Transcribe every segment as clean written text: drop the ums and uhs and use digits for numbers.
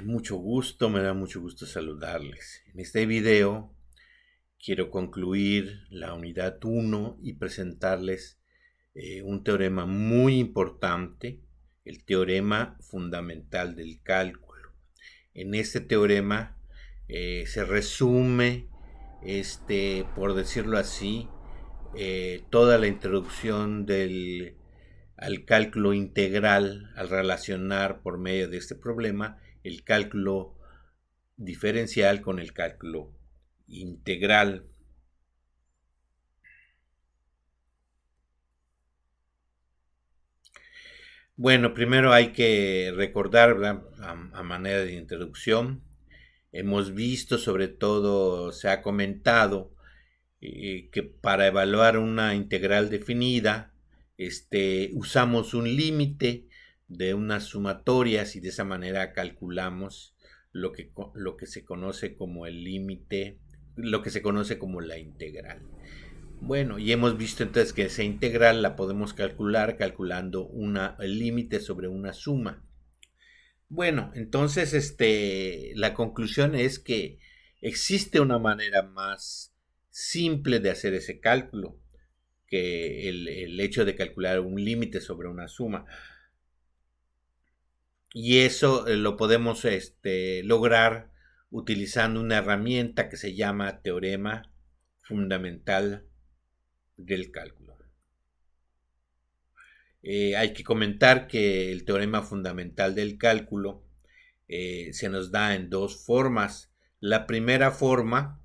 Mucho gusto, me da mucho gusto saludarles. En este video quiero concluir la unidad uno y presentarles un teorema muy importante, el teorema fundamental del cálculo. En este teorema se resume, por decirlo así, toda la introducción al cálculo integral, al relacionar por medio de este problema el cálculo diferencial con el cálculo integral. Bueno, primero hay que recordar, ¿verdad? A manera de introducción, hemos visto, sobre todo se ha comentado, que para evaluar una integral definida, usamos un límite de unas sumatorias y de esa manera calculamos lo que se conoce como el límite, lo que se conoce como la integral. Bueno, y hemos visto entonces que esa integral la podemos calcular calculando el límite sobre una suma. Bueno, entonces la conclusión es que existe una manera más simple de hacer ese cálculo que el hecho de calcular un límite sobre una suma. Y eso lo podemos lograr utilizando una herramienta que se llama teorema fundamental del cálculo. Hay que comentar que el teorema fundamental del cálculo se nos da en dos formas. La primera forma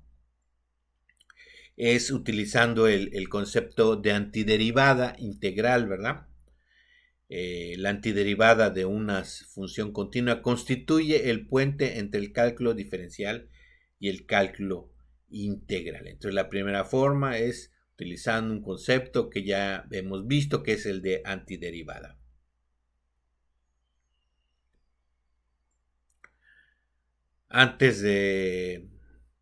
es utilizando el concepto de antiderivada integral, ¿verdad? La antiderivada de una función continua constituye el puente entre el cálculo diferencial y el cálculo integral. Entonces la primera forma es utilizando un concepto que ya hemos visto, que es el de antiderivada. Antes de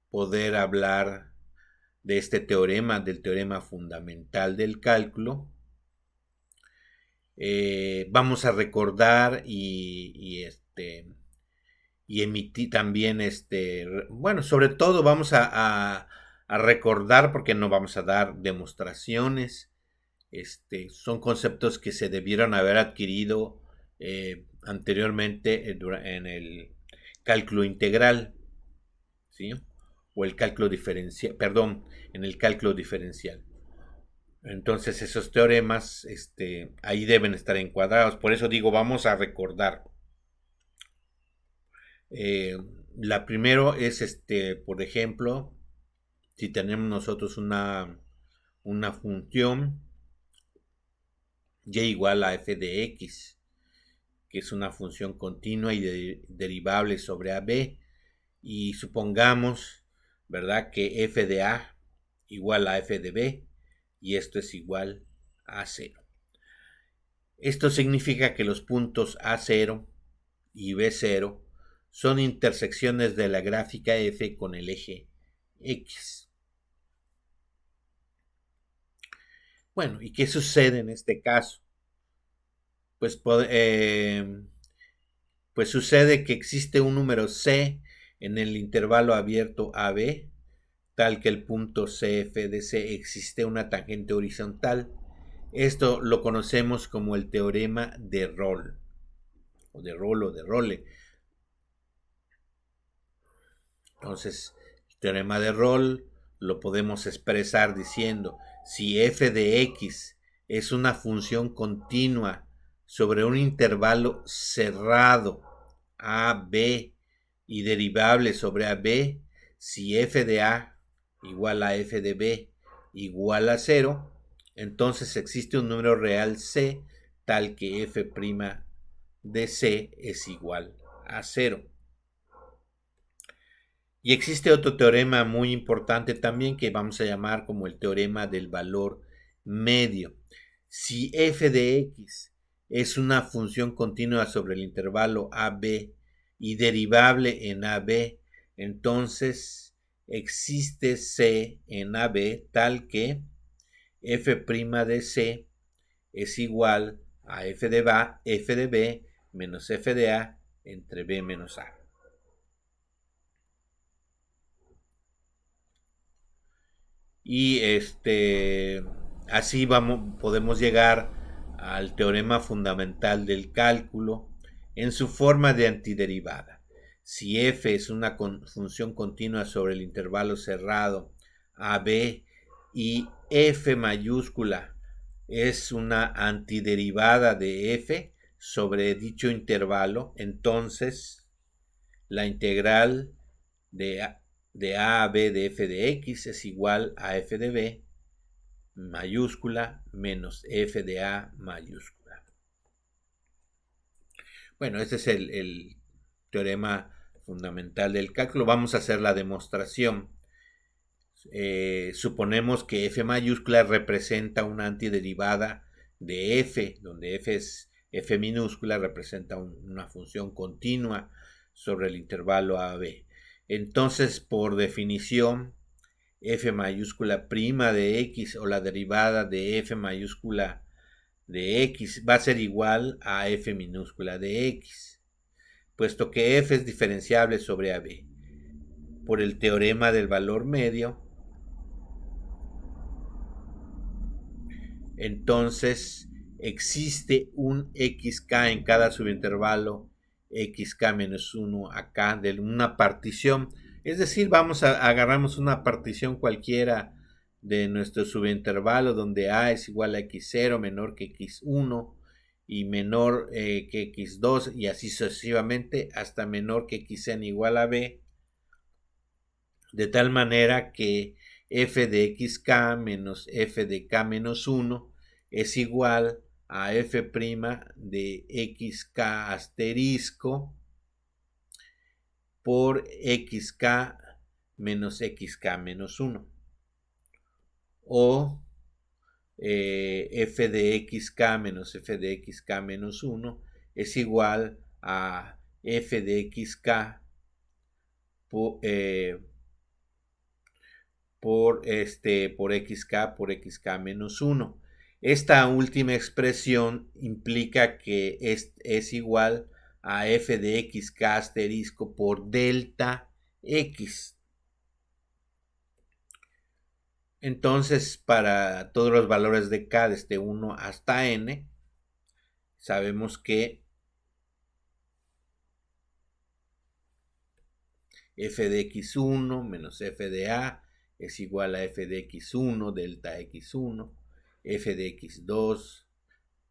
poder hablar de este teorema, del teorema fundamental del cálculo, vamos a recordar y emitir también, bueno, sobre todo vamos a recordar, porque no vamos a dar demostraciones. Son conceptos que se debieron haber adquirido anteriormente en el cálculo integral, ¿sí? O el cálculo diferencial, perdón, en el cálculo diferencial. Entonces esos teoremas ahí deben estar encuadrados. Por eso digo, vamos a recordar. Eh, la primero es, por ejemplo, si tenemos nosotros una función y igual a f de x, que es una función continua y derivable sobre AB, y supongamos, ¿verdad?, que f de a igual a f de b, y esto es igual a 0. Esto significa que los puntos A0 y B0 son intersecciones de la gráfica f con el eje x. Bueno, ¿y qué sucede en este caso? Pues, pues sucede que existe un número c en el intervalo abierto AB, tal que el punto CF de C existe una tangente horizontal. Esto lo conocemos como el teorema de Rolle, o de Rolle. Entonces, el teorema de Rolle lo podemos expresar diciendo, si f de x es una función continua sobre un intervalo cerrado AB y derivable sobre AB, si f de a igual a f de b igual a 0, entonces existe un número real c tal que f' de c es igual a 0. Y existe otro teorema muy importante también que vamos a llamar como el teorema del valor medio. Si f de x es una función continua sobre el intervalo AB y derivable en AB, entonces existe C en AB tal que f' de C es igual a f de B menos f de A entre B menos A. Y así podemos llegar al teorema fundamental del cálculo en su forma de antiderivada. Si f es una función continua sobre el intervalo cerrado AB y f mayúscula es una antiderivada de f sobre dicho intervalo, entonces la integral de a a b de f de x es igual a f de b mayúscula menos f de a mayúscula. Bueno, este es el teorema fundamental del cálculo. Vamos a hacer la demostración. Suponemos que f mayúscula representa una antiderivada de f, donde f minúscula representa una función continua sobre el intervalo AB. Entonces, por definición, f mayúscula prima de x o la derivada de f mayúscula de x va a ser igual a f minúscula de x, puesto que f es diferenciable sobre AB. Por el teorema del valor medio, entonces existe un xk en cada subintervalo xk-1 acá de una partición. Es decir, agarramos una partición cualquiera de nuestro subintervalo donde a es igual a x0 menor que x1 y menor que x2 y así sucesivamente hasta menor que xn igual a b, de tal manera que f de xk menos f de k menos 1 es igual a f' de xk asterisco por xk menos xk menos 1. O f de xk menos f de xk menos 1 es igual a f de xk por xk por xk menos 1. Esta última expresión implica que es igual a f de xk asterisco por delta x. Entonces, para todos los valores de k desde 1 hasta n, sabemos que f de x1 menos f de a es igual a f de x1 delta x1, f de x2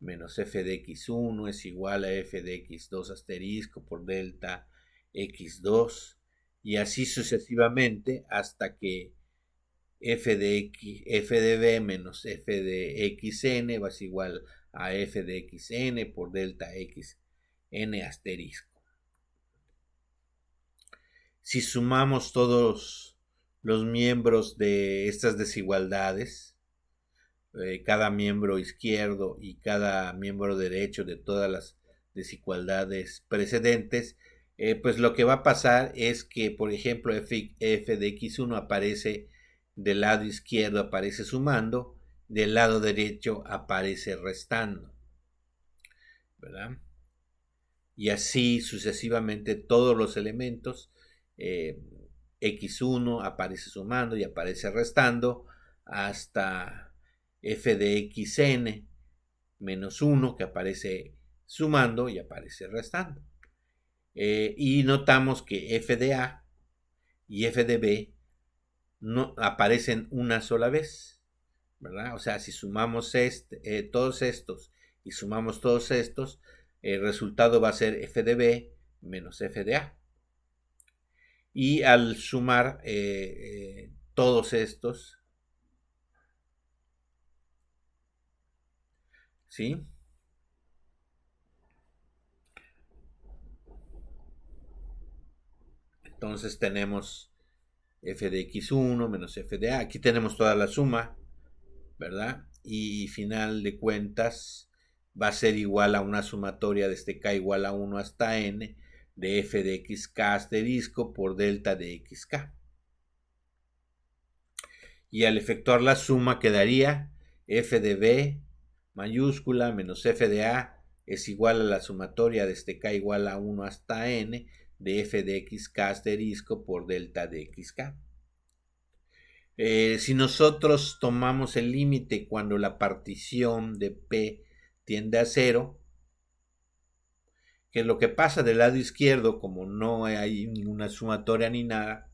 menos f de x1 es igual a f de x2 asterisco por delta x2, y así sucesivamente hasta que f de b menos f de xn va a ser igual a f de xn por delta xn asterisco. Si sumamos todos los miembros de estas desigualdades, cada miembro izquierdo y cada miembro derecho de todas las desigualdades precedentes, pues lo que va a pasar es que, por ejemplo, f de x1 aparece del lado izquierdo, aparece sumando, del lado derecho aparece restando, ¿verdad? Y así sucesivamente todos los elementos, x1 aparece sumando y aparece restando hasta f de xn menos 1 que aparece sumando y aparece restando. Y notamos que f de a y f de b no aparecen una sola vez, ¿verdad? O sea, si sumamos todos estos y sumamos todos estos, el resultado va a ser f de b menos f de a. Y al sumar todos estos, ¿sí? Entonces tenemos f de x1 menos f de a. Aquí tenemos toda la suma, ¿verdad? Y final de cuentas va a ser igual a una sumatoria desde k igual a 1 hasta n de f de xk asterisco por delta de xk. Y al efectuar la suma quedaría f de b mayúscula menos f de a es igual a la sumatoria desde k igual a 1 hasta n de f de xk asterisco por delta de xk. Si nosotros tomamos el límite cuando la partición de P tiende a cero, que es lo que pasa del lado izquierdo, como no hay ninguna sumatoria ni nada,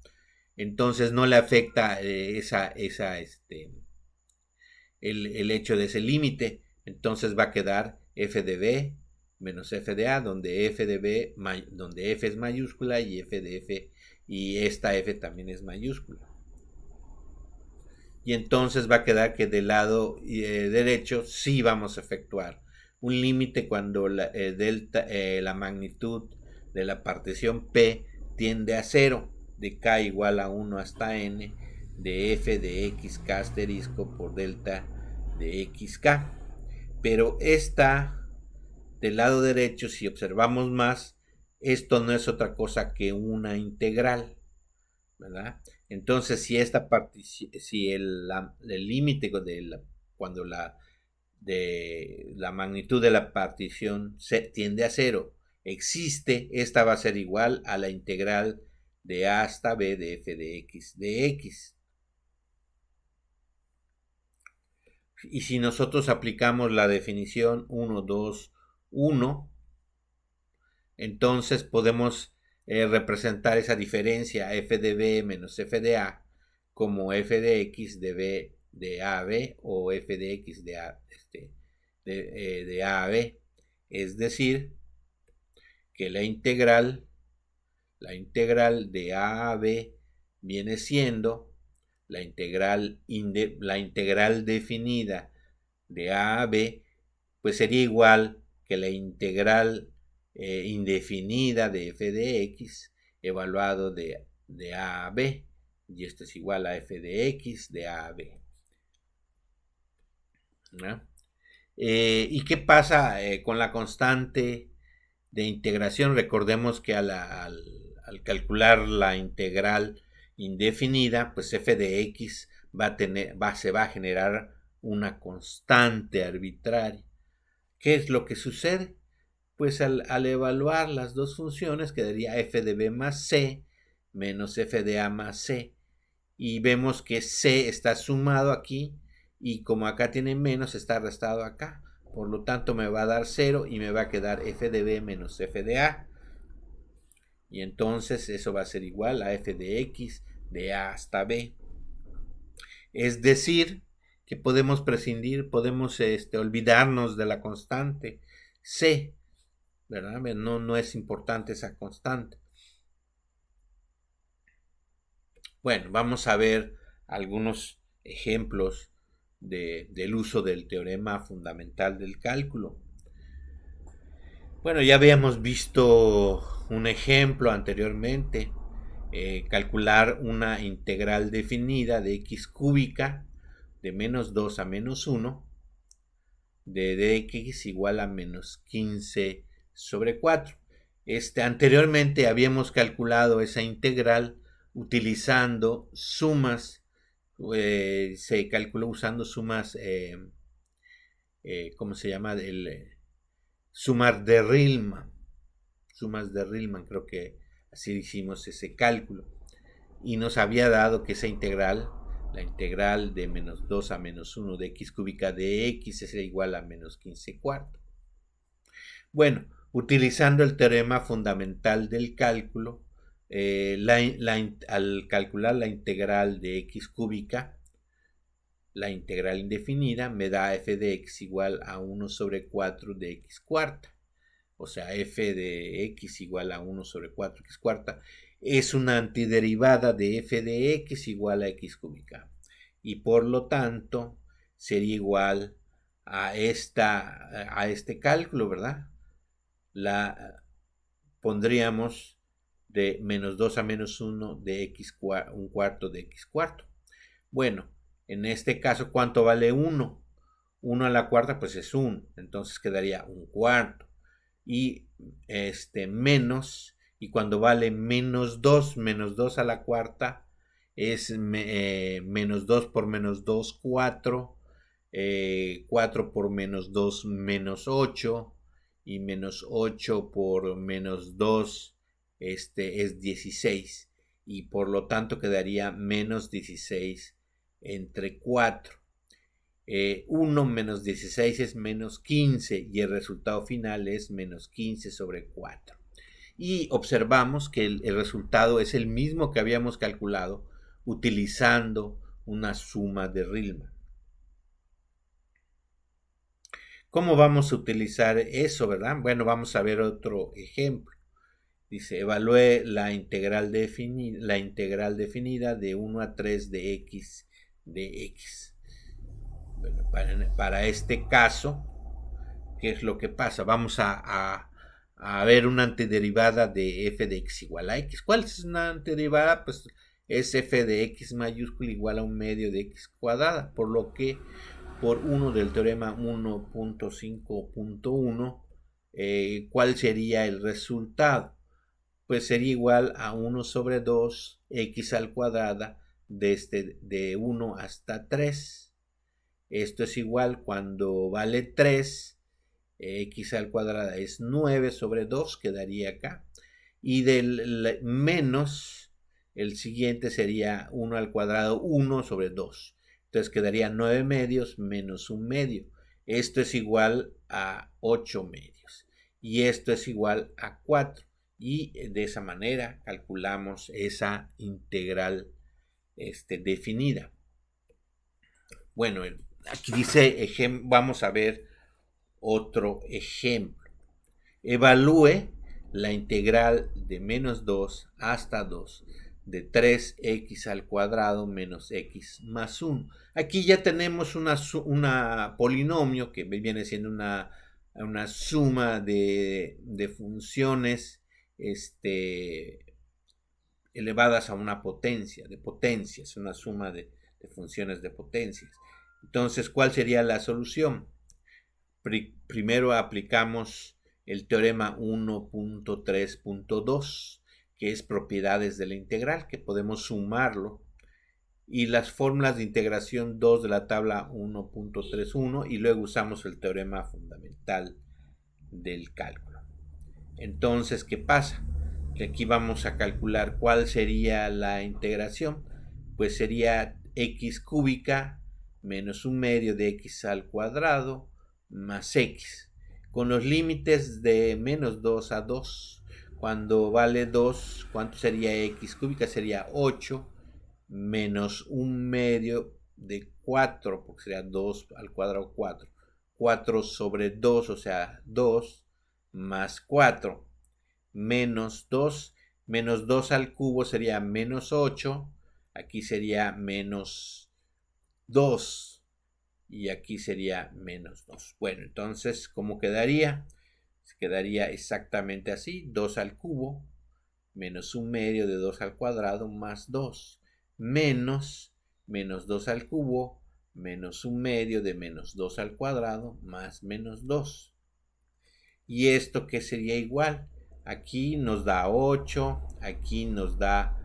entonces no le afecta el hecho de ese límite. Entonces va a quedar f de b menos f de a, donde f de b, donde f es mayúscula y f de f, y esta f también es mayúscula. Y entonces va a quedar que del lado derecho sí vamos a efectuar un límite cuando la magnitud de la partición P tiende a 0, de k igual a 1 hasta n, de f de xk asterisco por delta de xk. Pero esta, del lado derecho, si observamos más, esto no es otra cosa que una integral, ¿verdad? Entonces, si esta si el límite cuando de la magnitud de la partición tiende a 0 existe, esta va a ser igual a la integral de a hasta b de f de x. Y si nosotros aplicamos la definición 1, 2, 1, entonces podemos representar esa diferencia f de b menos f de a como f de x de b de a a b, o f de x de a a b. Es decir, que la integral de a a b viene siendo la integral definida de a a b, pues sería igual que la integral indefinida de f de x evaluado de a a b, y esto es igual a f de x de a a b. ¿No? ¿Y qué pasa con la constante de integración? Recordemos que al calcular la integral indefinida, pues f de x se va a generar una constante arbitraria. ¿Qué es lo que sucede? Pues al evaluar las dos funciones quedaría f de b más c menos f de a más c, y vemos que c está sumado aquí, y como acá tiene menos, está restado acá. Por lo tanto me va a dar 0 y me va a quedar f de b menos f de a. Y entonces eso va a ser igual a f de x de a hasta b. Es decir, que podemos prescindir, podemos olvidarnos de la constante c, ¿verdad? No es importante esa constante. Bueno, vamos a ver algunos ejemplos del uso del teorema fundamental del cálculo. Bueno, ya habíamos visto un ejemplo anteriormente, calcular una integral definida de x cúbica de menos 2 a menos 1 de dx igual a menos 15 sobre 4. Anteriormente habíamos calculado esa integral utilizando sumas, se calculó usando sumas, ¿cómo se llama? Sumas de Riemann, creo que así hicimos ese cálculo. Y nos había dado que esa integral, la integral de menos 2 a menos 1 de x cúbica de x es igual a menos 15 cuarto. Bueno, utilizando el teorema fundamental del cálculo, al calcular la integral de x cúbica, la integral indefinida me da f de x igual a 1 sobre 4 de x cuarta. O sea, f de x igual a 1 sobre 4x cuarta es una antiderivada de f de x igual a x cúbica. Y por lo tanto, sería igual a este cálculo, ¿verdad? Pondríamos de menos 2 a menos 1 de x un cuarto de x cuarto. Bueno, en este caso, ¿cuánto vale 1? 1 a la cuarta, pues es 1. Entonces quedaría un cuarto. Y menos, y cuando vale menos 2 a la cuarta, es menos 2 por menos 2, 4. 4 por menos 2, menos 8. Y menos 8 por menos 2 es 16. Y por lo tanto quedaría menos 16 entre 4. 1 menos 16 es menos 15 y el resultado final es menos 15 sobre 4. Y observamos que el resultado es el mismo que habíamos calculado utilizando una suma de Riemann. ¿Cómo vamos a utilizar eso, verdad? Bueno, vamos a ver otro ejemplo. Dice, evalúe la integral definida de 1 a 3 de x de x. Bueno, para este caso, ¿qué es lo que pasa? Vamos a ver una antiderivada de f de x igual a x. ¿Cuál es una antiderivada? Pues es f de x mayúscula igual a un medio de x cuadrada, por lo que por 1 del teorema 1.5.1, ¿cuál sería el resultado? Pues sería igual a 1 sobre 2 x al cuadrada de 1 hasta 3. Esto es igual cuando vale 3, x al cuadrada es 9 sobre 2, quedaría acá. Y del menos, el siguiente sería 1 al cuadrado, 1 sobre 2. Entonces quedaría 9 medios menos 1 medio. Esto es igual a 8 medios. Y esto es igual a 4. Y de esa manera calculamos esa integral definida. Bueno, aquí dice, vamos a ver otro ejemplo. Evalúe la integral de menos 2 hasta 2 de 3x al cuadrado menos x más 1. Aquí ya tenemos una polinomio que viene siendo una suma de funciones elevadas a una potencia, de potencias, una suma de funciones de potencias. Entonces, ¿cuál sería la solución? Primero aplicamos el teorema 1.3.2, que es propiedades de la integral, que podemos sumarlo, y las fórmulas de integración 2 de la tabla 1.31, y luego usamos el teorema fundamental del cálculo. Entonces, ¿qué pasa? Que aquí vamos a calcular cuál sería la integración. Pues sería x cúbica menos un medio de x al cuadrado más x, con los límites de menos 2 a 2. Cuando vale 2, ¿cuánto sería x cúbica? Sería 8 menos un medio de 4, porque sería 2 al cuadrado 4. 4 sobre 2, o sea, 2 más 4 menos 2. Menos 2 al cubo sería menos 8. Aquí sería menos 2. Y aquí sería menos 2. Bueno, entonces, ¿cómo quedaría? Quedaría exactamente así. 2 al cubo menos un medio de 2 al cuadrado más 2. Menos 2 al cubo menos un medio de menos 2 al cuadrado más menos 2. ¿Y esto qué sería igual? Aquí nos da 8, aquí nos da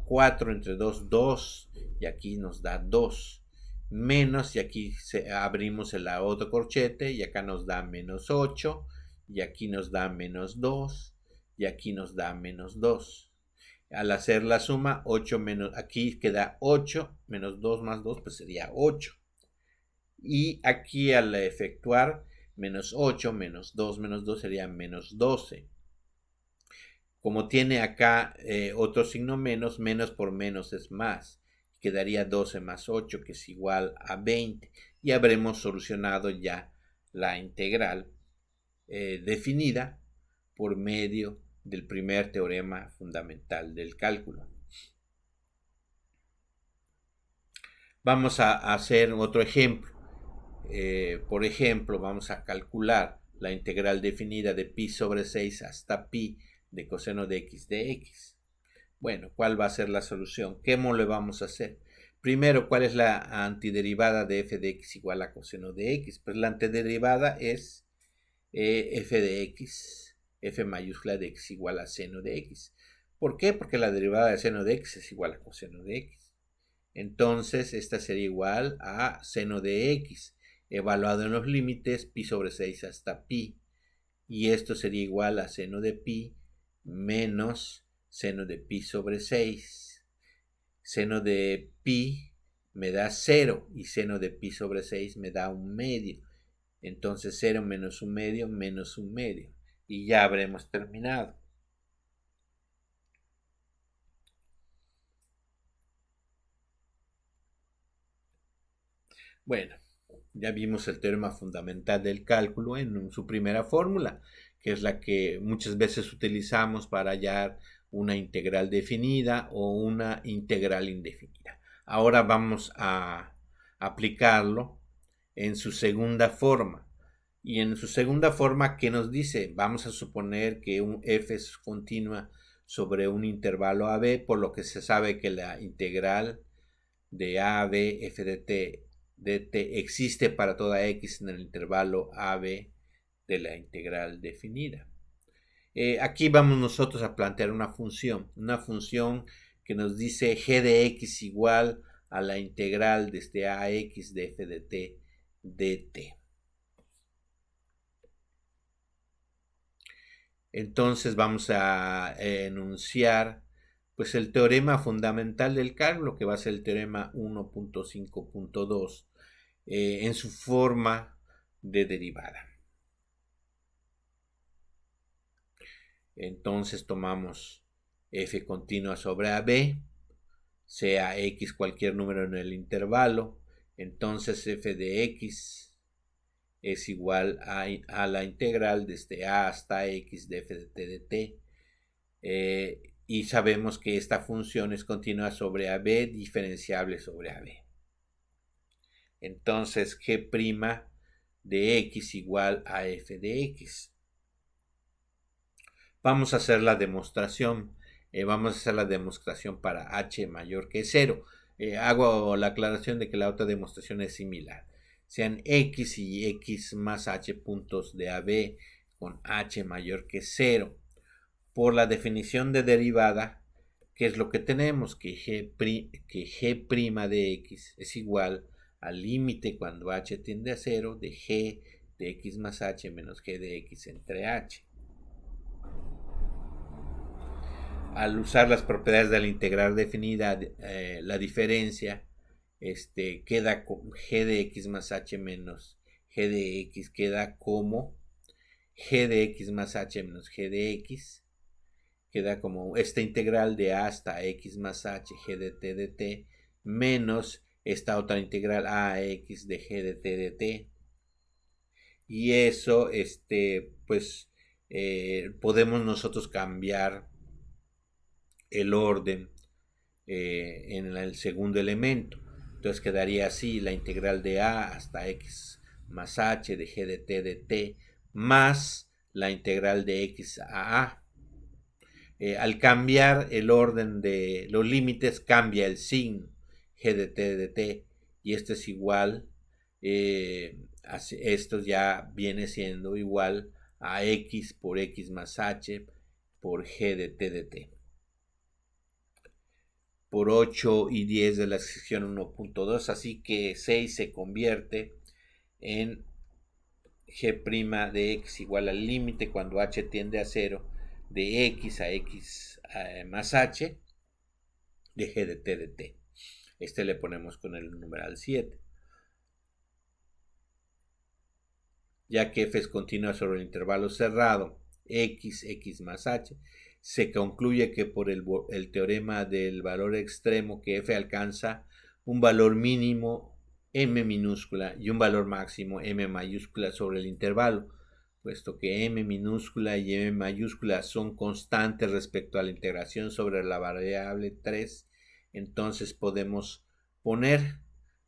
4 entre 2, 2, y aquí nos da 2. Menos, y aquí abrimos el otro corchete, y acá nos da menos 8, y aquí nos da menos 2, y aquí nos da menos 2. Al hacer la suma, 8 menos, aquí queda 8, menos 2 más 2, pues sería 8. Y aquí al efectuar menos 8, menos 2 sería menos 12. Como tiene acá otro signo menos, menos por menos es más. Quedaría 12 más 8, que es igual a 20. Y habremos solucionado ya la integral definida por medio del primer teorema fundamental del cálculo. Vamos a hacer otro ejemplo. Por ejemplo, vamos a calcular la integral definida de pi sobre 6 hasta pi de coseno de x de x. Bueno, ¿cuál va a ser la solución? ¿Cómo le vamos a hacer? Primero, ¿cuál es la antiderivada de f de x igual a coseno de x? Pues la antiderivada es f de x, f mayúscula de x igual a seno de x. ¿Por qué? Porque la derivada de seno de x es igual a coseno de x. Entonces, esta sería igual a seno de x, evaluado en los límites pi sobre 6 hasta pi. Y esto sería igual a seno de pi menos seno de pi sobre 6. Seno de pi me da 0 y seno de pi sobre 6 me da 1/2. Entonces 0 menos 1/2 menos 1/2. Y ya habremos terminado. Bueno, ya vimos el teorema fundamental del cálculo en su primera fórmula, que es la que muchas veces utilizamos para hallar una integral definida o una integral indefinida. Ahora vamos a aplicarlo en su segunda forma. Y en su segunda forma, ¿qué nos dice? Vamos a suponer que un f es continua sobre un intervalo AB, por lo que se sabe que la integral de a b f de t existe para toda x en el intervalo AB de la integral definida. Aquí vamos nosotros a plantear una función que nos dice g de x igual a la integral desde ax de f de t dt. Entonces vamos a enunciar pues el teorema fundamental del cálculo, que va a ser el teorema 1.5.2 en su forma de derivada. Entonces tomamos f continua sobre AB, sea x cualquier número en el intervalo, entonces f de x es igual a la integral desde a hasta x de f de t de t. Y sabemos que esta función es continua sobre AB, diferenciable sobre AB. Entonces g' de x igual a f de x. Vamos a hacer la demostración. Vamos a hacer la demostración para h mayor que 0. Hago la aclaración de que la otra demostración es similar. Sean x y x más h puntos de AB con h mayor que 0. Por la definición de derivada, ¿qué es lo que tenemos? Que g' de x es igual al límite cuando h tiende a 0 de g de x más h menos g de x entre h. Al usar las propiedades de la integral definida, la diferencia queda con g de x más h menos g de x, queda como g de x más h menos g de x, queda como esta integral de a hasta x más h g de t de t menos esta otra integral a x de g de t de t. Y eso, pues, podemos nosotros cambiar el orden en el segundo elemento. Entonces quedaría así la integral de a hasta x más h de g de t de t más la integral de x a a. Al cambiar el orden de los límites, cambia el signo g de t de t, y esto es igual, esto ya viene siendo igual a x por x más h por g de t de t. Por 8 y 10 de la sección 1.2, así que 6 se convierte en g' de x igual al límite cuando h tiende a 0 de x a x más h de g de t de t. Le ponemos con el numeral 7. Ya que f es continua sobre el intervalo cerrado x más h, se concluye que por el teorema del valor extremo que f alcanza un valor mínimo m minúscula y un valor máximo m mayúscula sobre el intervalo, puesto que m minúscula y m mayúscula son constantes respecto a la integración sobre la variable 3, entonces podemos poner,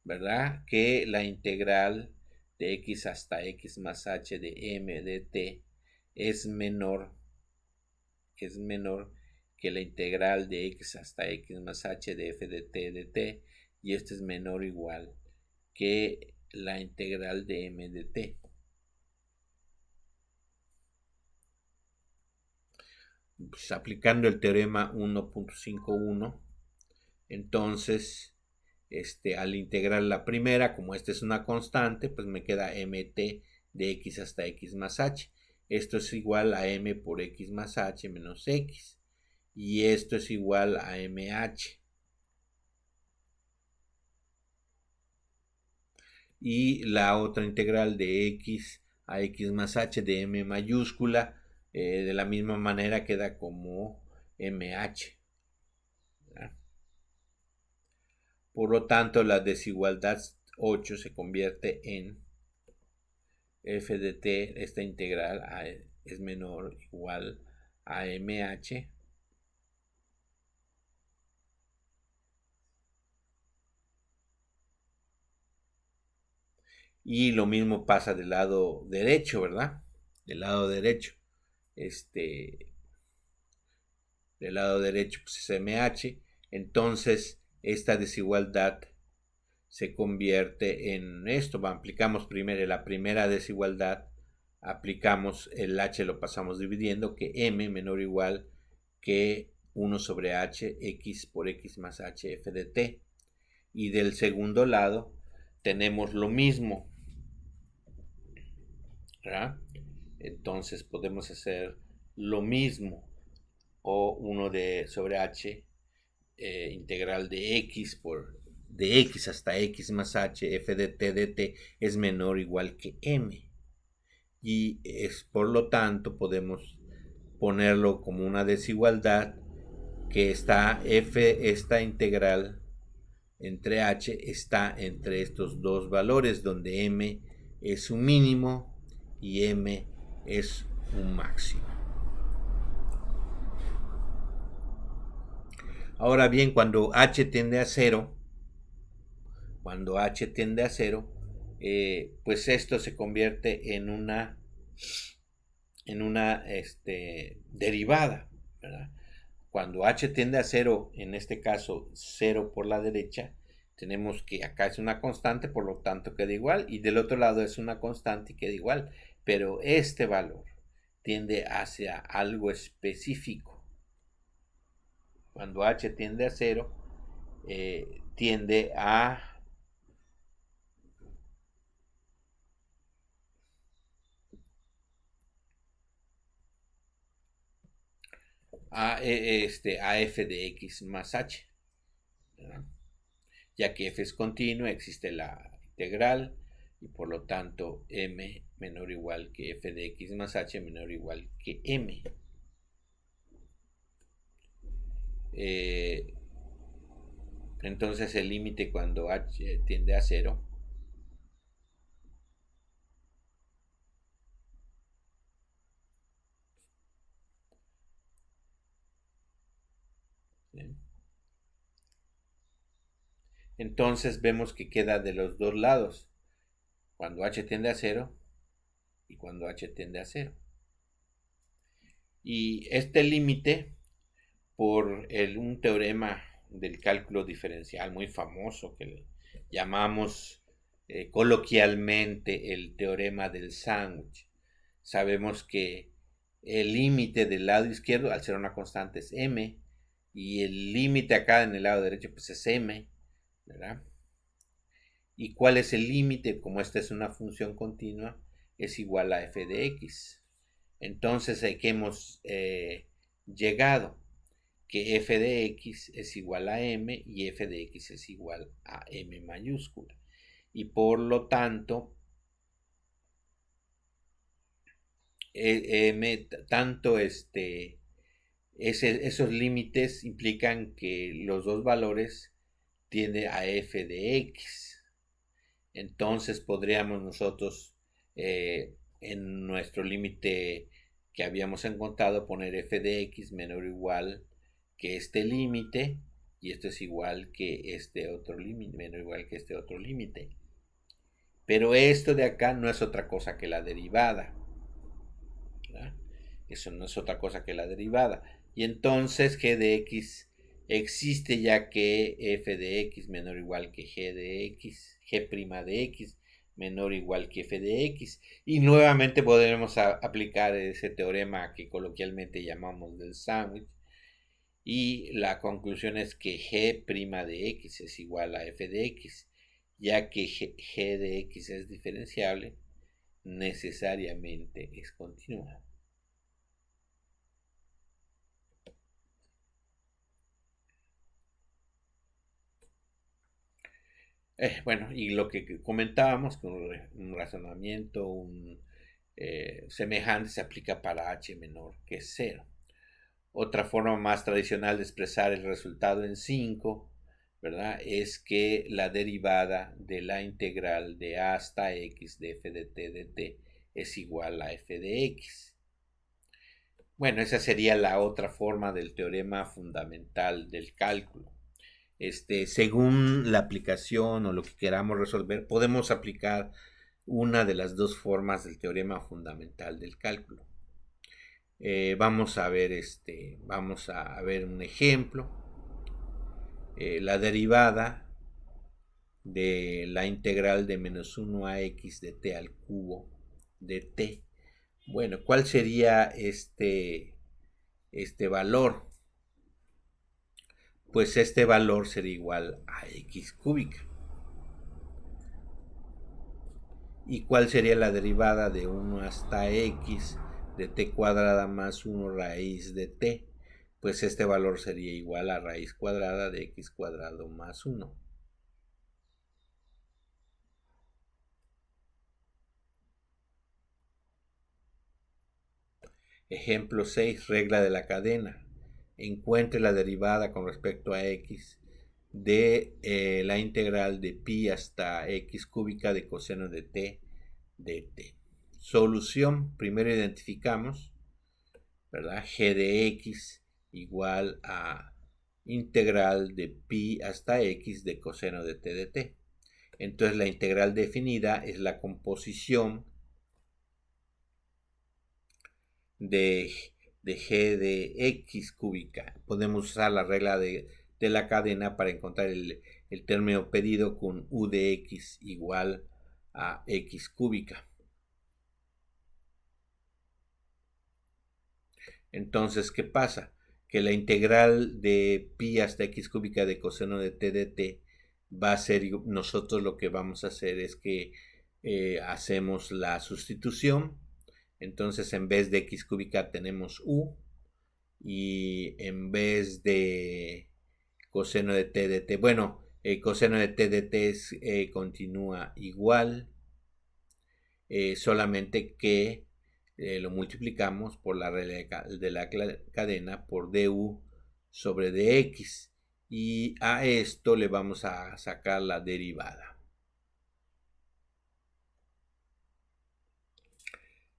¿verdad?, que la integral de x hasta x más h de m de t es menor que la integral de x hasta x más h de f de t, y esto es menor o igual que la integral de m de t. Pues aplicando el teorema 1.51, entonces al integrar la primera, como esta es una constante, pues me queda mt de x hasta x más h. Esto es igual a m por x más h menos x, y esto es igual a mh. y la otra integral de x a x más h de m mayúscula, de la misma manera queda como mh. Por lo tanto, la desigualdad 8 se convierte en f de t, esta integral es menor o igual a mh y lo mismo pasa del lado derecho, ¿verdad? Del lado derecho. Del lado derecho pues es mh, entonces esta desigualdad se convierte en esto. Aplicamos primero la primera desigualdad, aplicamos el h, lo pasamos dividiendo, que m menor o igual que 1 sobre h, x por x más h, f de t. Y del segundo lado tenemos lo mismo, ¿verdad? Entonces podemos hacer lo mismo, o 1 sobre h, integral de x de x hasta x más h, f de t dt es menor o igual que m. Y por lo tanto podemos ponerlo como una desigualdad que está esta integral entre h está entre estos dos valores, donde m es un mínimo y m es un máximo. Ahora bien, cuando h tiende a 0, pues esto se convierte en una derivada, ¿verdad? Cuando h tiende a 0, en este caso 0 por la derecha, tenemos que acá es una constante, por lo tanto queda igual, y del otro lado es una constante y queda igual, pero este valor tiende hacia algo específico. Cuando h tiende a 0, tiende a f de x más h, ¿verdad? Ya que f es continuo, existe la integral y por lo tanto m menor o igual que f de x más h menor o igual que m. Entonces el límite cuando h tiende a 0 entonces vemos que queda de los dos lados, cuando h tiende a 0 y cuando h tiende a 0. Y este límite, por un teorema del cálculo diferencial muy famoso que le llamamos coloquialmente el teorema del sándwich, sabemos que el límite del lado izquierdo, al ser una constante, es m, y el límite acá en el lado derecho pues es m, ¿verdad? ¿Y cuál es el límite? Como esta es una función continua, es igual a f de x. Entonces aquí hemos llegado que f de x es igual a m y f de x es igual a m mayúscula. Y por lo tanto, esos límites implican que los dos valores tienden a f de x. Entonces podríamos nosotros en nuestro límite que habíamos encontrado poner f de x menor o igual que este límite, y esto es igual que este otro límite, menor o igual que este otro límite. Pero esto de acá no es otra cosa que la derivada, ¿verdad? Eso no es otra cosa que la derivada. Y entonces g de x existe, ya que f de x menor o igual que g de x, g' de x menor o igual que f de x. Y nuevamente podremos aplicar ese teorema que coloquialmente llamamos del sándwich. Y la conclusión es que g' de x es igual a f de x, ya que g de x es diferenciable, necesariamente es continua. Bueno, y lo que comentábamos, que un razonamiento semejante se aplica para h menor que cero. Otra forma más tradicional de expresar el resultado en 5, ¿verdad? Es que la derivada de la integral de a hasta x de f de t de t es igual a f de x. Bueno, esa sería la otra forma del teorema fundamental del cálculo. Según la aplicación o lo que queramos resolver, podemos aplicar una de las dos formas del teorema fundamental del cálculo. Vamos a ver un ejemplo. La derivada de la integral de menos 1 a x de t al cubo de t. Bueno, ¿cuál sería este valor? Pues este valor sería igual a x cúbica. ¿Y cuál sería la derivada de 1 hasta x de t cuadrada más 1 raíz de t? Pues este valor sería igual a raíz cuadrada de x cuadrado más 1. Ejemplo 6, regla de la cadena. Encuentre la derivada con respecto a x de la integral de pi hasta x cúbica de coseno de t de t. Solución, primero identificamos, ¿verdad? G de x igual a integral de pi hasta x de coseno de t de t. Entonces la integral definida es la composición de g de x cúbica. Podemos usar la regla de la cadena para encontrar el término pedido con u de x igual a x cúbica. Entonces, ¿qué pasa? Que la integral de pi hasta x cúbica de coseno de t de t va a ser, nosotros lo que vamos a hacer es que hacemos la sustitución. Entonces, en vez de x cúbica tenemos u, y en vez de coseno de t de t, bueno, el coseno de t de t continúa igual, solamente que lo multiplicamos por la regla de la cadena por du sobre dx, y a esto le vamos a sacar la derivada.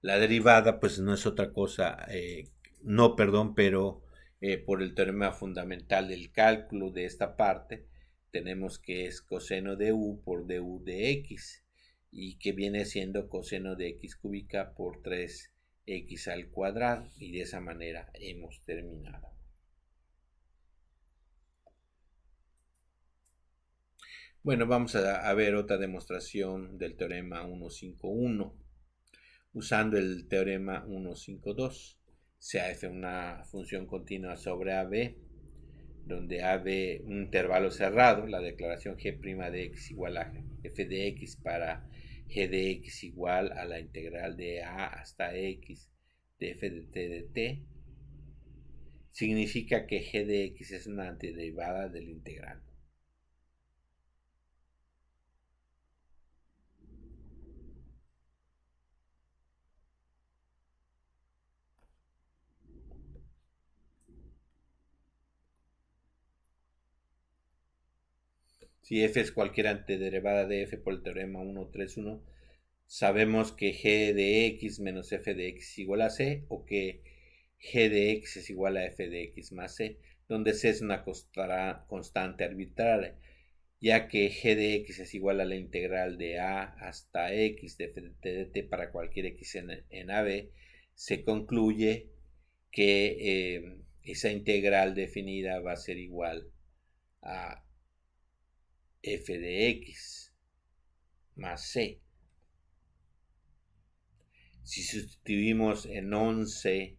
La derivada pues no es otra cosa, pero por el teorema fundamental del cálculo de esta parte, tenemos que es coseno de u por du de x, y que viene siendo coseno de x cúbica por 3x al cuadrado, y de esa manera hemos terminado. Bueno, vamos a ver otra demostración del teorema 151. Usando el teorema 152, sea f una función continua sobre AB, donde AB un intervalo cerrado, la declaración g' de x igual a f de x para g de x igual a la integral de a hasta x de f de t de t, significa que g de x es una antiderivada del integral. Si f es cualquier antiderivada de f por el teorema 131, sabemos que g de x menos f de x es igual a c, o que g de x es igual a f de x más c, donde c es una constante arbitraria, ya que g de x es igual a la integral de a hasta x de f de t de t para cualquier x en AB, se concluye que esa integral definida va a ser igual a f de x más c. Si sustituimos en 11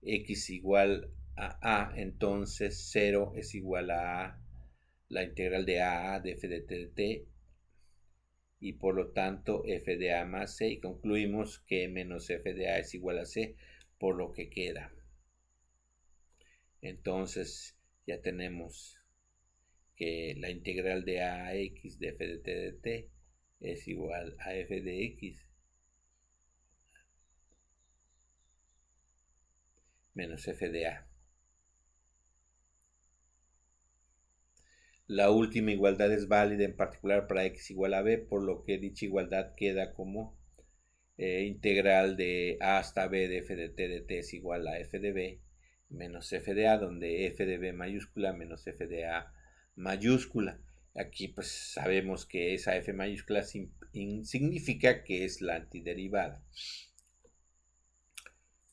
x igual a, entonces 0 es igual a la integral de a de f de t de t, y por lo tanto f de a más c, y concluimos que menos f de a es igual a c, por lo que queda. Entonces ya tenemos que la integral de ax de f de t de t es igual a f de x menos f de a. La última igualdad es válida en particular para x igual a b, por lo que dicha igualdad queda como integral de a hasta b de f de t es igual a f de b menos f de a, donde f de b mayúscula menos f de a mayúscula. Aquí pues sabemos que esa f mayúscula significa que es la antiderivada.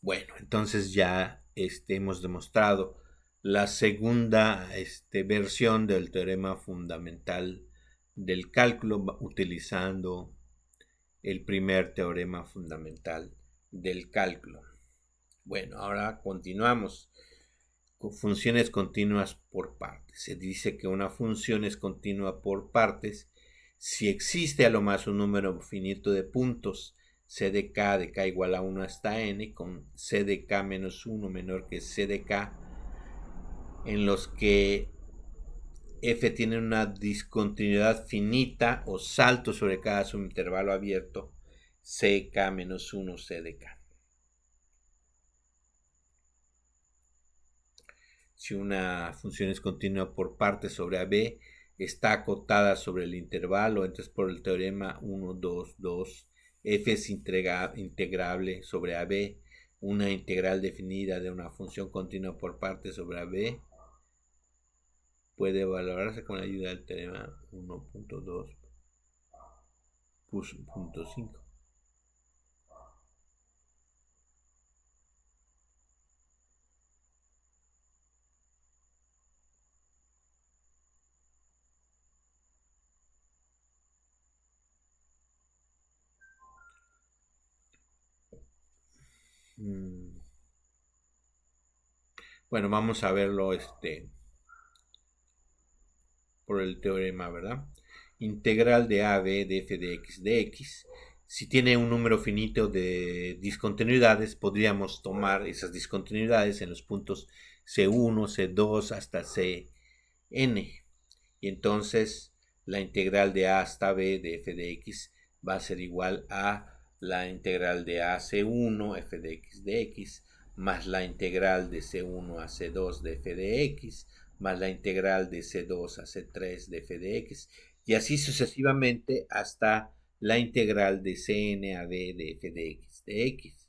Bueno, entonces ya hemos demostrado la segunda versión del teorema fundamental del cálculo utilizando el primer teorema fundamental del cálculo. Bueno, ahora continuamos con funciones continuas por partes. Se dice que una función es continua por partes si existe a lo más un número finito de puntos c de k igual a 1 hasta n, con c de k menos 1 menor que c de k, en los que f tiene una discontinuidad finita o salto sobre cada subintervalo abierto ck menos 1 c de k. Si una función es continua por partes sobre AB, está acotada sobre el intervalo, entonces por el teorema 1, 2, 2, f es integrable sobre AB. Una integral definida de una función continua por partes sobre AB puede valorarse con la ayuda del teorema 1.2.5. Bueno, vamos a verlo por el teorema, ¿verdad? Integral de AB de f de x. Si tiene un número finito de discontinuidades, podríamos tomar esas discontinuidades en los puntos C1, C2 hasta Cn. Y entonces la integral de a hasta b de f de x va a ser igual a la integral de a c1 f de x más la integral de c1 a c2 de f de x más la integral de c2 a c3 de f de x, y así sucesivamente hasta la integral de cn a b de f de x.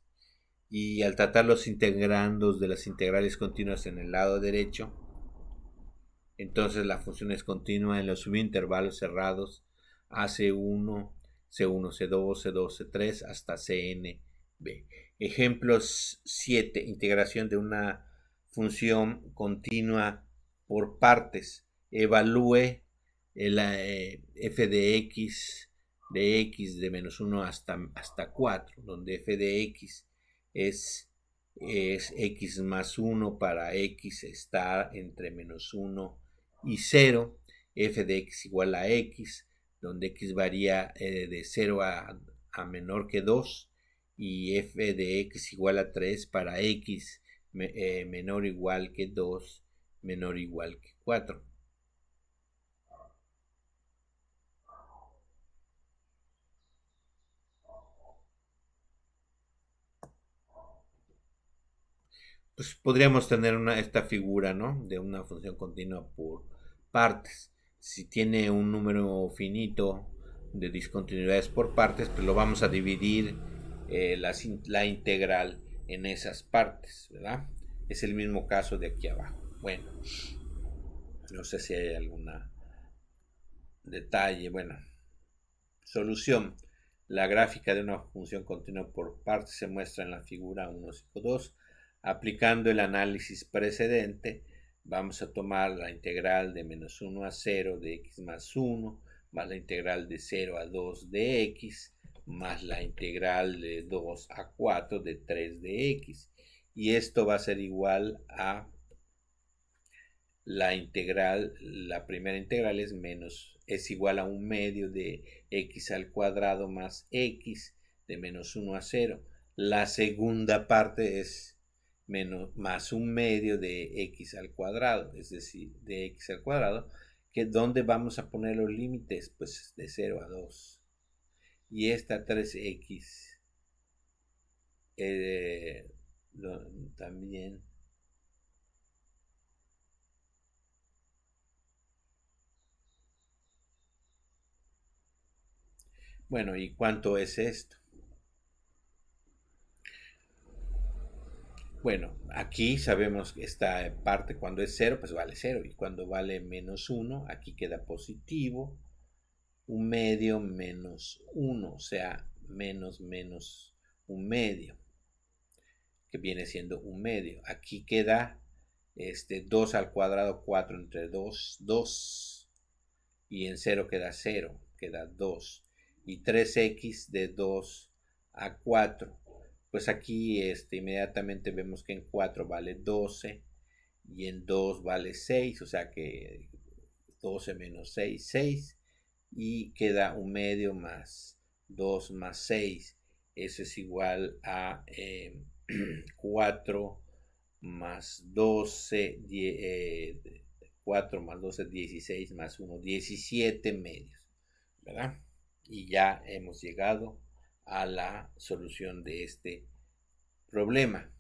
Y al tratar los integrandos de las integrales continuas en el lado derecho, entonces la función es continua en los subintervalos cerrados AC1, C1, C2, C2, C3 hasta CNB. Ejemplos 7. Integración de una función continua por partes. Evalúe el f de x de menos 1 hasta 4, donde f de x es x más 1 para x está entre menos 1 y 0, f de x igual a x, donde x varía de 0 a menor que 2, y f de x igual a 3 para x menor o igual que 2, menor o igual que 4. Pues podríamos tener esta figura, ¿no? De una función continua por partes. Si tiene un número finito de discontinuidades por partes, pues lo vamos a dividir la integral en esas partes, ¿verdad? Es el mismo caso de aquí abajo. Bueno, no sé si hay algún detalle. Bueno, solución. La gráfica de una función continua por partes se muestra en la figura 1.5.2. Aplicando el análisis precedente, vamos a tomar la integral de menos 1 a 0 de x más 1, más la integral de 0 a 2 de x, más la integral de 2 a 4 de 3 de x. Y esto va a ser igual a la integral, la primera integral es igual a un medio de x al cuadrado más x de menos 1 a 0. La segunda parte es más un medio de x al cuadrado, es decir, de x al cuadrado, ¿Dónde vamos a poner los límites? Pues de 0 a 2. Y esta 3x también. Bueno, ¿y cuánto es esto? Bueno, aquí sabemos que esta parte cuando es 0, pues vale 0. Y cuando vale menos 1, aquí queda positivo. Un medio menos 1, o sea, menos un medio, que viene siendo un medio. Aquí queda 2 al cuadrado, 4 entre 2, 2. Y en 0 queda 0, queda 2. Y 3x de 2 a 4. Pues aquí inmediatamente vemos que en 4 vale 12 y en 2 vale 6, o sea que 12 menos 6, 6. Y queda un medio más 2 más 6. Eso es igual a 4 más 12, 4 más 12, 16 más 1, 17 medios, ¿verdad? Y ya hemos llegado a la solución de este problema.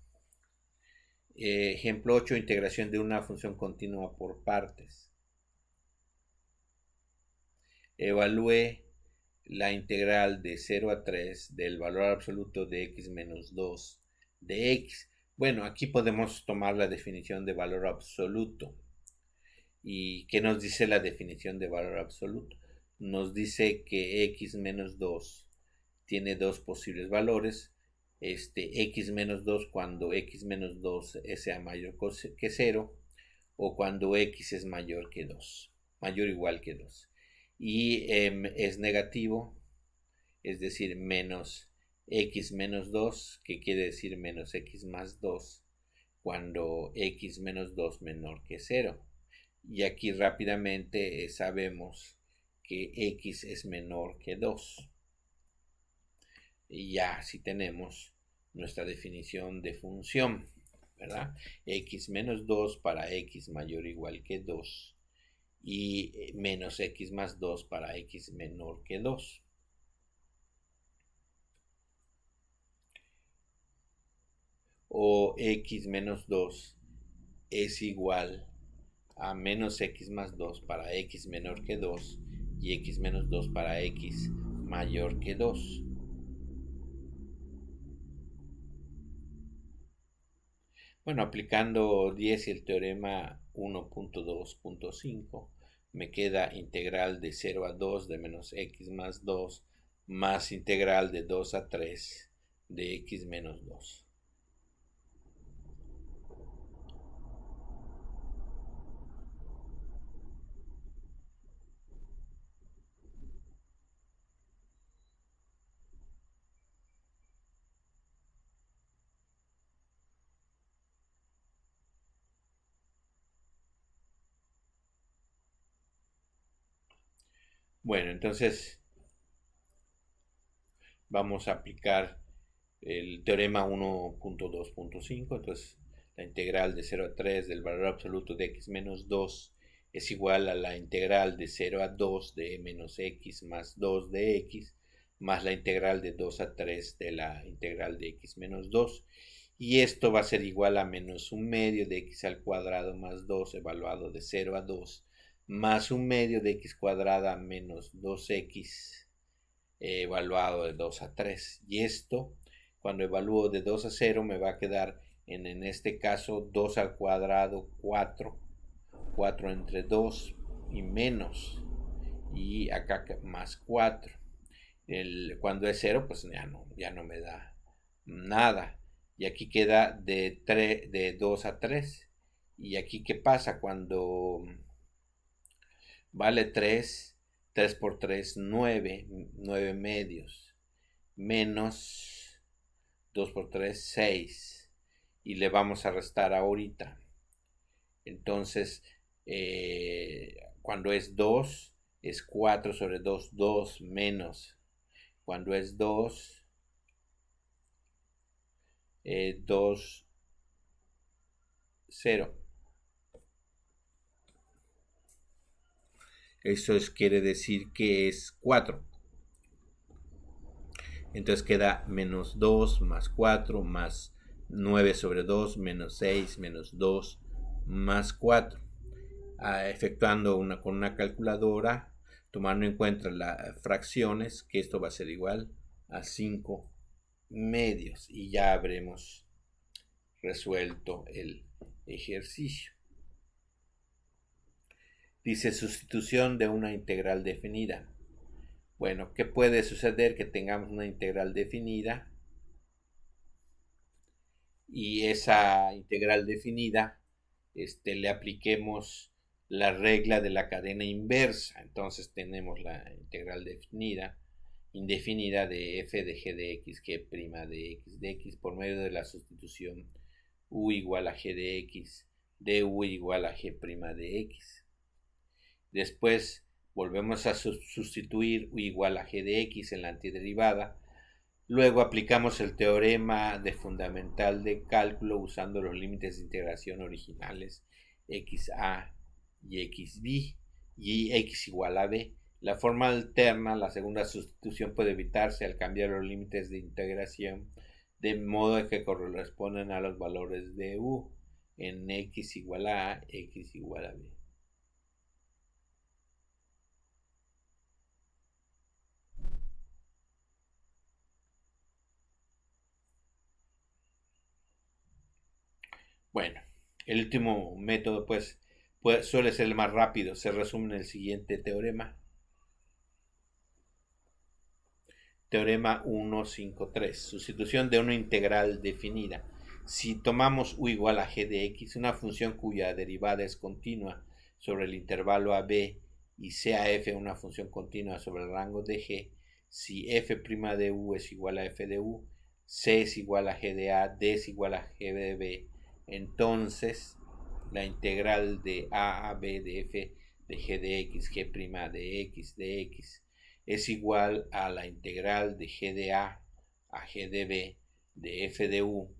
Ejemplo 8, integración de una función continua por partes. Evalúe la integral de 0 a 3 del valor absoluto de x menos 2 de x. Bueno, aquí podemos tomar la definición de valor absoluto. ¿Y qué nos dice la definición de valor absoluto? Nos dice que x menos 2 tiene dos posibles valores. X menos 2 cuando x menos 2 sea mayor que 0 o cuando x es mayor que 2, mayor o igual que 2. Y es negativo, es decir, menos x menos 2, que quiere decir menos x más 2, cuando x menos 2 menor que 0. Y aquí rápidamente sabemos que x es menor que 2. Y ya así tenemos nuestra definición de función, ¿verdad? X menos 2 para x mayor o igual que 2 y menos x más 2 para x menor que 2. O x menos 2 es igual a menos x más 2 para x menor que 2 y x menos 2 para x mayor que 2. Bueno, aplicando 10 y el teorema 1.2.5, me queda integral de 0 a 2 de menos x más 2 más integral de 2 a 3 de x menos 2. Bueno, entonces vamos a aplicar el teorema 1.2.5. Entonces la integral de 0 a 3 del valor absoluto de x menos 2 es igual a la integral de 0 a 2 de menos x más 2 de x más la integral de 2 a 3 de la integral de x menos 2. Y esto va a ser igual a menos un medio de x al cuadrado más 2 evaluado de 0 a 2 más un medio de x cuadrada menos 2x evaluado de 2 a 3. Y esto, cuando evalúo de 2 a 0, me va a quedar en este caso 2 al cuadrado 4, 4 entre 2 y menos, y acá más 4. Cuando es 0, pues ya no me da nada. Y aquí queda de 2 a 3. Y aquí, ¿qué pasa? Cuando vale 3, 3 por 3, 9, 9 medios, menos 2 por 3, 6. Y le vamos a restar ahorita. Entonces, cuando es 2, es 4 sobre 2, 2 menos. Cuando es 2, 2, 0. quiere decir que es 4. Entonces queda menos 2 más 4 más 9 sobre 2 menos 6 menos 2 más 4. Efectuando con una calculadora, tomando en cuenta las fracciones, que esto va a ser igual a 5 medios. Y ya habremos resuelto el ejercicio. Dice sustitución de una integral definida. Bueno, ¿qué puede suceder? Que tengamos una integral definida y esa integral definida le apliquemos la regla de la cadena inversa. Entonces tenemos la integral indefinida de f de g de x, g' de x por medio de la sustitución u igual a g de x, de u igual a g' de x. Después volvemos a sustituir u igual a g de x en la antiderivada. Luego aplicamos el teorema de fundamental de cálculo usando los límites de integración originales xa y xb y x igual a b. La forma alterna, la segunda sustitución, puede evitarse al cambiar los límites de integración de modo que corresponden a los valores de u en x igual a x igual a b. Bueno, el último método pues suele ser el más rápido. Se resume en el siguiente teorema. Teorema 153. Sustitución de una integral definida. Si tomamos u igual a g de x, una función cuya derivada es continua sobre el intervalo a b y sea f una función continua sobre el rango de g, si f' de u es igual a f de u, c es igual a g de a, d es igual a g de b, entonces la integral de a b de f de g de x, g' de x es igual a la integral de g de a g de b de f de u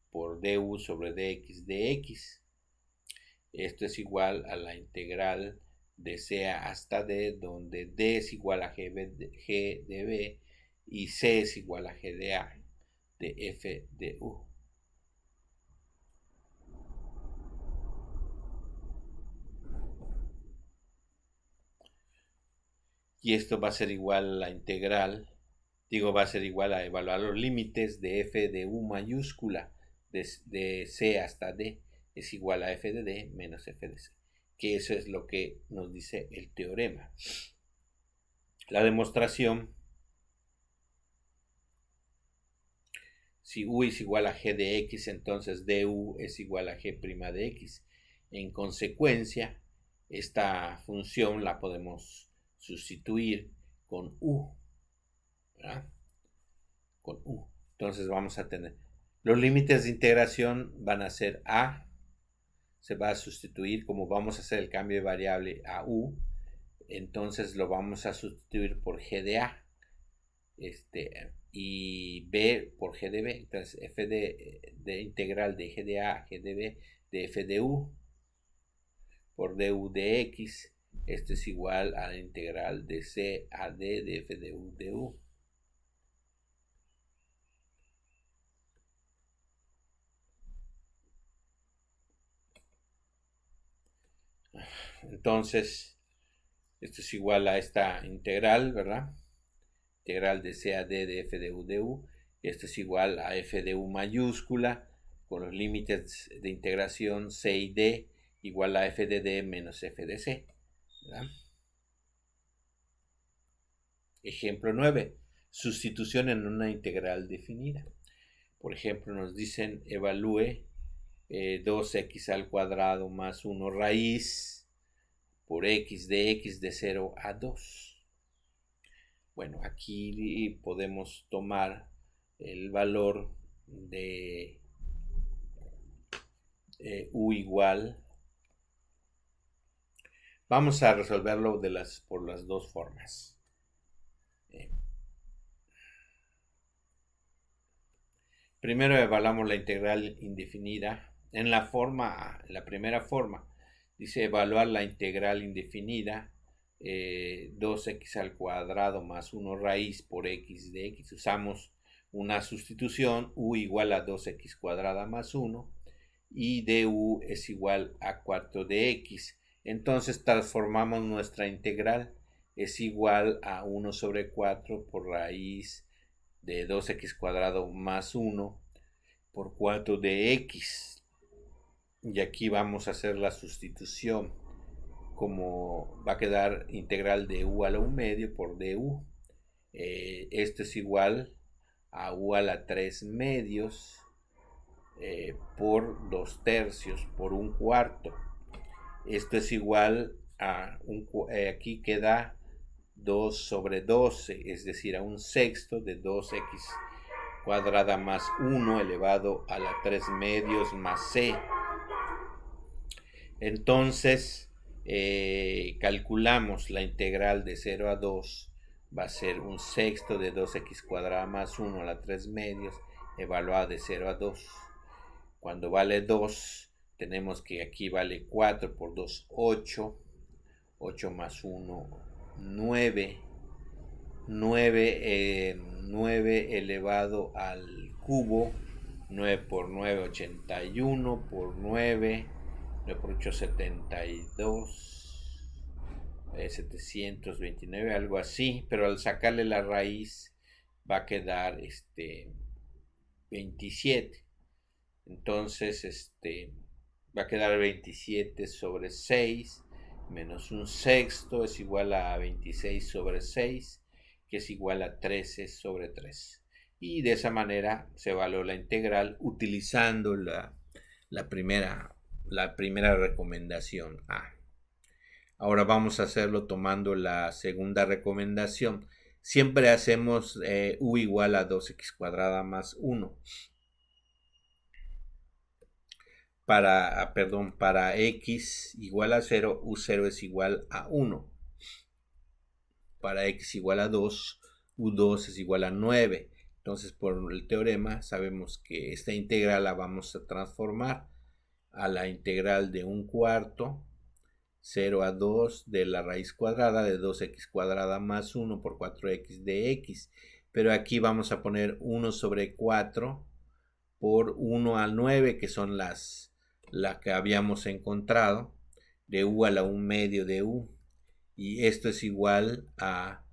por du sobre dx de x. Esto es igual a la integral de c hasta d, donde d es igual a g de b y c es igual a g de a de f de u. Y esto va a ser igual a la integral, va a ser igual a evaluar los límites de f de u mayúscula de c hasta d es igual a f de d menos f de c, que eso es lo que nos dice el teorema. La demostración: si u es igual a g de x, entonces du es igual a g' de x. En consecuencia, esta función la podemos sustituir con u, ¿verdad? Con u. Entonces vamos a tener los límites de integración van a ser a, se va a sustituir, como vamos a hacer el cambio de variable a u, entonces lo vamos a sustituir por g de a, y b por g de b. Entonces f de integral de g de a, g de b, de f de u por du de x, esto es igual a la integral de c a d de f de u de u. Entonces esto es igual a esta integral, ¿verdad? Integral de c a d de f de u de u. Y esto es igual a f de u mayúscula con los límites de integración c y d igual a f de d menos f de c, ¿verdad? Ejemplo 9. Sustitución en una integral definida. Por ejemplo, nos dicen evalúe 2x al cuadrado más 1 raíz por x de 0 a 2. Bueno, aquí podemos tomar el valor de u igual. Vamos a resolverlo por las dos formas. Primero evaluamos la integral indefinida. En la primera forma, dice evaluar la integral indefinida 2x al cuadrado más 1 raíz por x de x. Usamos una sustitución, u igual a 2x cuadrada más 1 y du es igual a 4 de x. Entonces transformamos nuestra integral, es igual a 1 sobre 4 por raíz de 2x cuadrado más 1 por 4 de x. Y aquí vamos a hacer la sustitución, como va a quedar integral de u a la 1 medio por du. Esto es igual a u a la 3 medios por 2 tercios por 1 cuarto. Esto es igual a, aquí queda 2 sobre 12, es decir, a 1/6 de 2x cuadrada más 1 elevado a la 3 medios más c. Entonces, calculamos la integral de 0 a 2, va a ser 1/6 de 2x cuadrada más 1 a la 3 medios, evaluada de 0 a 2. Cuando vale 2, tenemos que aquí vale 4 por 2, 8. 8 más 1, 9. 9 elevado al cubo. 9 por 9, 81 por 9. 9 por 8, 72. 729, algo así. Pero al sacarle la raíz va a quedar 27. Entonces va a quedar 27 sobre 6 menos 1/6 es igual a 26 sobre 6, que es igual a 13 sobre 3. Y de esa manera se evaluó la integral utilizando la primera recomendación A. Ahora vamos a hacerlo tomando la segunda recomendación. Siempre hacemos u igual a 2x cuadrada más 1. Para x igual a 0, u0 es igual a 1. Para x igual a 2, u2 es igual a 9. Entonces, por el teorema, sabemos que esta integral la vamos a transformar a la integral de 1 cuarto, 0 a 2 de la raíz cuadrada de 2x cuadrada más 1 por 4x de x. Pero aquí vamos a poner 1 sobre 4 por 1 al 9, que son la que habíamos encontrado, de u a la 1 medio de u. Y esto es igual a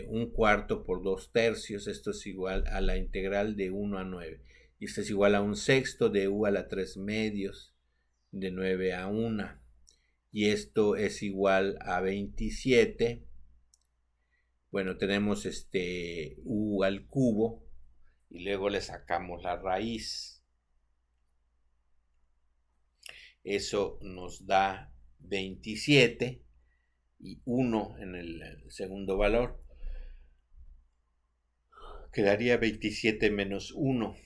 1 cuarto por 2 tercios. Esto es igual a la integral de 1 a 9. Y esto es igual a 1/6 de u a la 3 medios de 9 a 1. Y esto es igual a 27. Bueno, tenemos u al cubo y luego le sacamos la raíz. Eso nos da 27 y 1 en el segundo valor. Quedaría 27 menos 1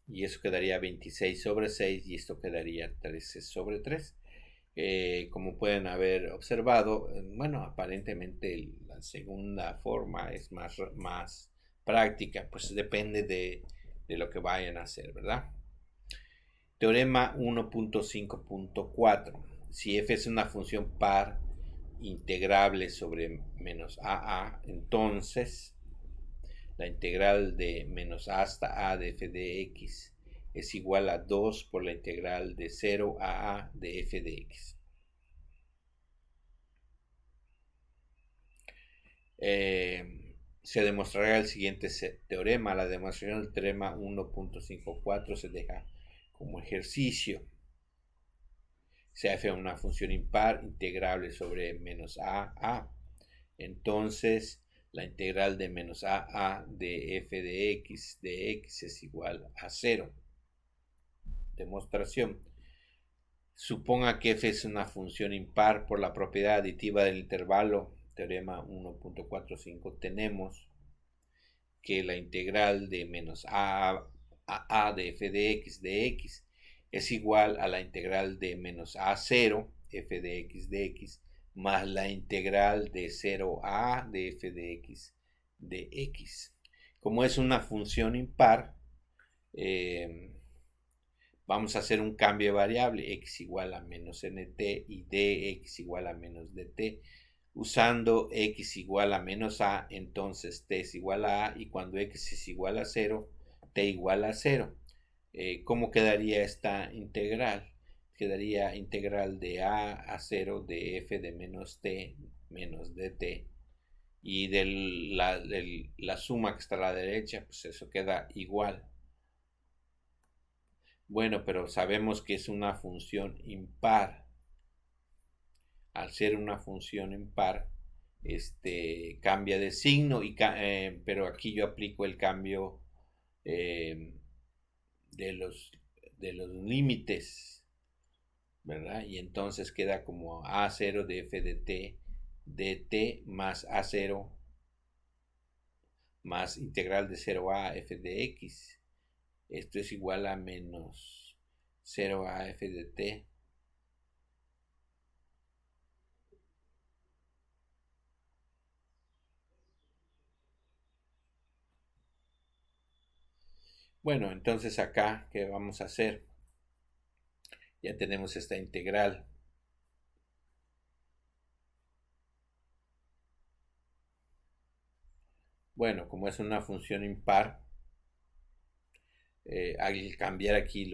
y eso quedaría 26 sobre 6 y esto quedaría 13 sobre 3. Como pueden haber observado, bueno, aparentemente la segunda forma es más práctica, pues depende de lo que vayan a hacer, ¿verdad? Teorema 1.5.4. Si f es una función par integrable sobre menos a, entonces la integral de menos a hasta a de f de x es igual a 2 por la integral de 0 a de f de x. Se demostrará el siguiente teorema. La demostración del teorema 1.54 se deja como ejercicio. Si f es una función impar integrable sobre menos a, entonces la integral de menos a de f de x es igual a 0. Demostración. Suponga que f es una función impar por la propiedad aditiva del intervalo. Teorema 1.45. Tenemos que la integral de menos a de f de x es igual a la integral de menos a0 f de x más la integral de 0 a de f de x. Como es una función impar, vamos a hacer un cambio de variable, x igual a menos nt y dx igual a menos dt. Usando x igual a menos a, entonces t es igual a y cuando x es igual a 0, t igual a 0. ¿Cómo quedaría esta integral? Quedaría integral de a 0 de f de menos t menos dt. Y de la suma que está a la derecha, pues eso queda igual. Bueno, pero sabemos que es una función impar. Al ser una función impar, cambia de signo, pero aquí yo aplico el cambio de los límites, ¿verdad? Y entonces queda como a0 de f de t dt más a0 más integral de 0 a f de x. Esto es igual a menos 0 a f de t. Bueno, entonces acá, ¿qué vamos a hacer? Ya tenemos esta integral. Bueno, como es una función impar, al cambiar aquí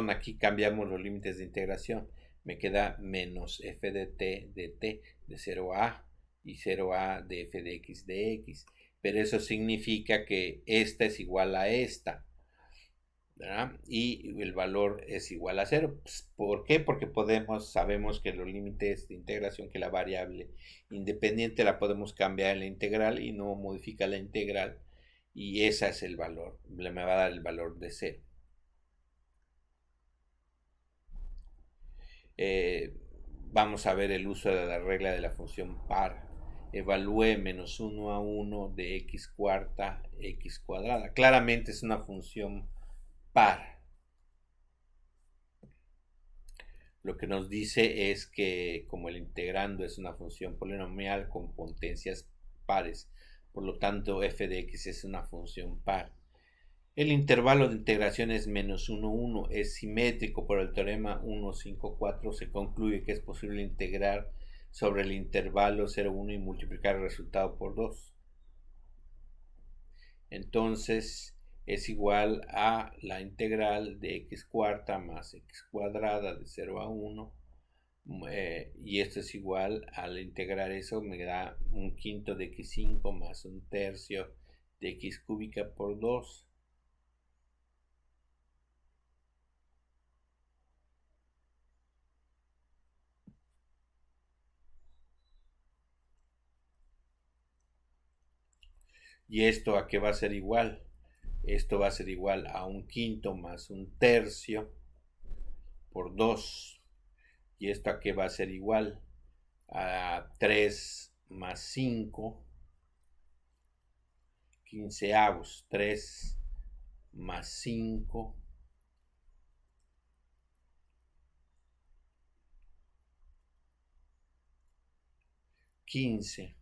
aquí cambiamos los límites de integración. Me queda menos f de t de 0 a y 0 a de f de x. Pero eso significa que esta es igual a esta, ¿verdad? Y el valor es igual a 0. Pues, ¿por qué? Porque sabemos que los límites de integración, que la variable independiente la podemos cambiar en la integral y no modifica la integral. Y ese es el valor, me va a dar el valor de 0. Vamos a ver el uso de la regla de la función par. Evalúe menos 1 a 1 de x cuarta x cuadrada. Claramente es una función par. Lo que nos dice es que como el integrando es una función polinomial con potencias pares, por lo tanto f de x es una función par. El intervalo de integración es menos 1, 1, es simétrico. Por el teorema 1, 5, 4 se concluye que es posible integrar sobre el intervalo 0, 1 y multiplicar el resultado por 2. Entonces es igual a la integral de x cuarta más x cuadrada de 0 a 1. Y esto es igual, al integrar eso me da un quinto de x5 más un tercio de x cúbica por 2. ¿Y esto a qué va a ser igual? Esto va a ser igual a un quinto más un tercio por 2. ¿Y esto a qué va a ser igual? A 3 más 5, quinceavos. 3 más 5, 15.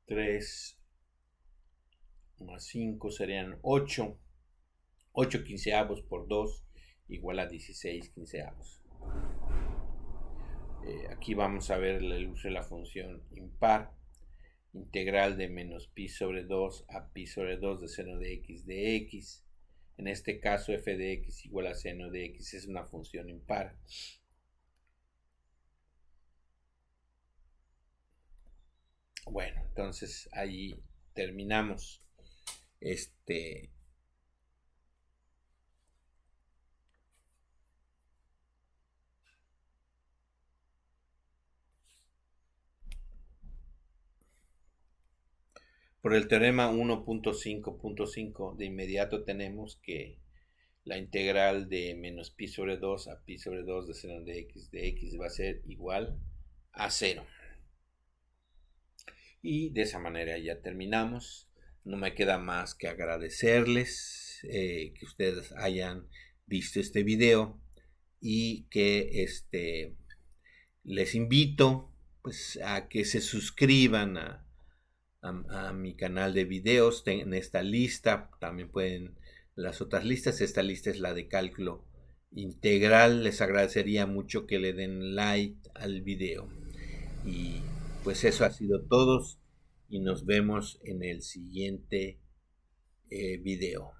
3 más 5 serían 8. 8 quinceavos por 2 igual a 16 quinceavos. Aquí vamos a ver el uso de la función impar. Integral de menos pi sobre 2 a pi sobre 2 de seno de x. En este caso f de x igual a seno de x es una función impar. Bueno, entonces ahí terminamos por el teorema 1.5.5 de inmediato tenemos que la integral de menos pi sobre 2 a pi sobre 2 de seno de x va a ser igual a 0. Y de esa manera ya terminamos. No me queda más que agradecerles que ustedes hayan visto este video y que les invito pues a que se suscriban a mi canal de videos en esta lista. También pueden las otras listas. Esta lista es la de cálculo integral. Les agradecería mucho que le den like al video. Y pues eso ha sido todo y nos vemos en el siguiente video.